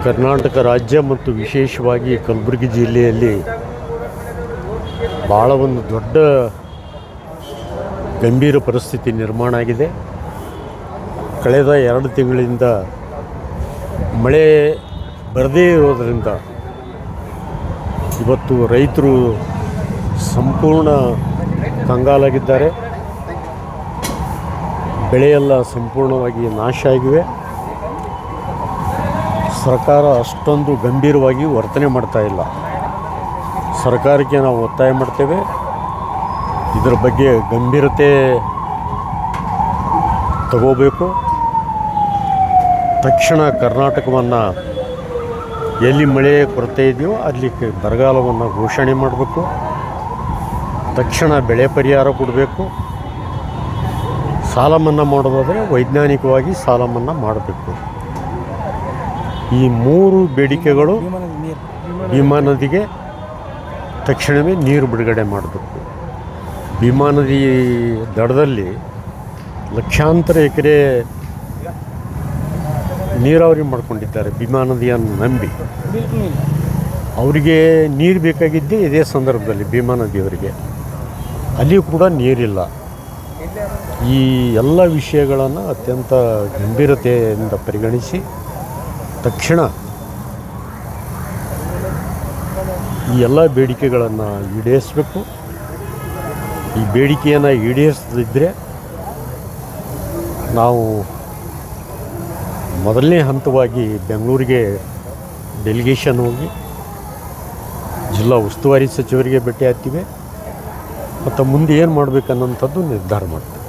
ಕರ್ನಾಟಕ ರಾಜ್ಯ ಮತ್ತು ವಿಶೇಷವಾಗಿ ಕಲಬುರಗಿ ಜಿಲ್ಲೆಯಲ್ಲಿ ಭಾಳ ಒಂದು ದೊಡ್ಡ ಗಂಭೀರ ಪರಿಸ್ಥಿತಿ ನಿರ್ಮಾಣ ಆಗಿದೆ. ಕಳೆದ 2 ತಿಂಗಳಿಂದ ಮಳೆ ಬರದೇ ಇರೋದರಿಂದ ಇವತ್ತು ರೈತರು ಸಂಪೂರ್ಣ ಕಂಗಾಲಾಗಿದ್ದಾರೆ. ಬೆಳೆಯೆಲ್ಲ ಸಂಪೂರ್ಣವಾಗಿ ನಾಶ ಆಗಿವೆ. ಸರ್ಕಾರ ಅಷ್ಟೊಂದು ಗಂಭೀರವಾಗಿ ವರ್ತನೆ ಮಾಡ್ತಾ ಇಲ್ಲ. ಸರ್ಕಾರಕ್ಕೆ ನಾವು ಒತ್ತಾಯ ಮಾಡ್ತೇವೆ, ಇದರ ಬಗ್ಗೆ ಗಂಭೀರತೆ ತಗೋಬೇಕು. ತಕ್ಷಣ ಕರ್ನಾಟಕವನ್ನು ಎಲ್ಲಿ ಮಳೆ ಕೊರತೆ ಇದೆಯೋ ಅಲ್ಲಿ ಬರಗಾಲವನ್ನು ಘೋಷಣೆ ಮಾಡಬೇಕು. ತಕ್ಷಣ ಬೆಳೆ ಪರಿಹಾರ ಕೊಡಬೇಕು. ಸಾಲ ಮನ್ನಾ ಮಾಡೋದಾದರೆ ವೈಜ್ಞಾನಿಕವಾಗಿ ಸಾಲ ಮನ್ನಾ ಮಾಡಬೇಕು. ಈ 3 ಬೇಡಿಕೆಗಳು ಭೀಮಾ ನದಿಗೆ ತಕ್ಷಣವೇ ನೀರು ಬಿಡುಗಡೆ ಮಾಡಬೇಕು. ಭೀಮಾ ನದಿ ದಡದಲ್ಲಿ ಲಕ್ಷಾಂತರ ಎಕರೆ ನೀರಾವರಿ ಮಾಡ್ಕೊಂಡಿದ್ದಾರೆ. ಭೀಮಾ ನದಿಯನ್ನು ನಂಬಿ ಅವರಿಗೆ ನೀರು ಬೇಕಾಗಿದ್ದೇ ಇದೇ ಸಂದರ್ಭದಲ್ಲಿ ಭೀಮಾ ನದಿಯವರಿಗೆ. ಅಲ್ಲಿಯೂ ಕೂಡ ನೀರಿಲ್ಲ. ಈ ಎಲ್ಲ ವಿಷಯಗಳನ್ನು ಅತ್ಯಂತ ಗಂಭೀರತೆಯಿಂದ ಪರಿಗಣಿಸಿ ತಕ್ಷಣ ಈ ಎಲ್ಲ ಬೇಡಿಕೆಗಳನ್ನು ಈಡೇರಿಸಬೇಕು. ಈ ಬೇಡಿಕೆಯನ್ನು ಈಡೇರಿಸದಿದ್ದರೆ ನಾವು ಮೊದಲನೇ ಹಂತವಾಗಿ ಬೆಂಗಳೂರಿಗೆ ಡೆಲಿಗೇಷನ್ ಹೋಗಿ ಜಿಲ್ಲಾ ಉಸ್ತುವಾರಿ ಸಚಿವರಿಗೆ ಭೇಟಿ ಆಗ್ತೀವಿ ಮತ್ತು ಮುಂದೆ ಏನು ಮಾಡಬೇಕನ್ನೋಂಥದ್ದು ನಿರ್ಧಾರ ಮಾಡ್ತೀವಿ.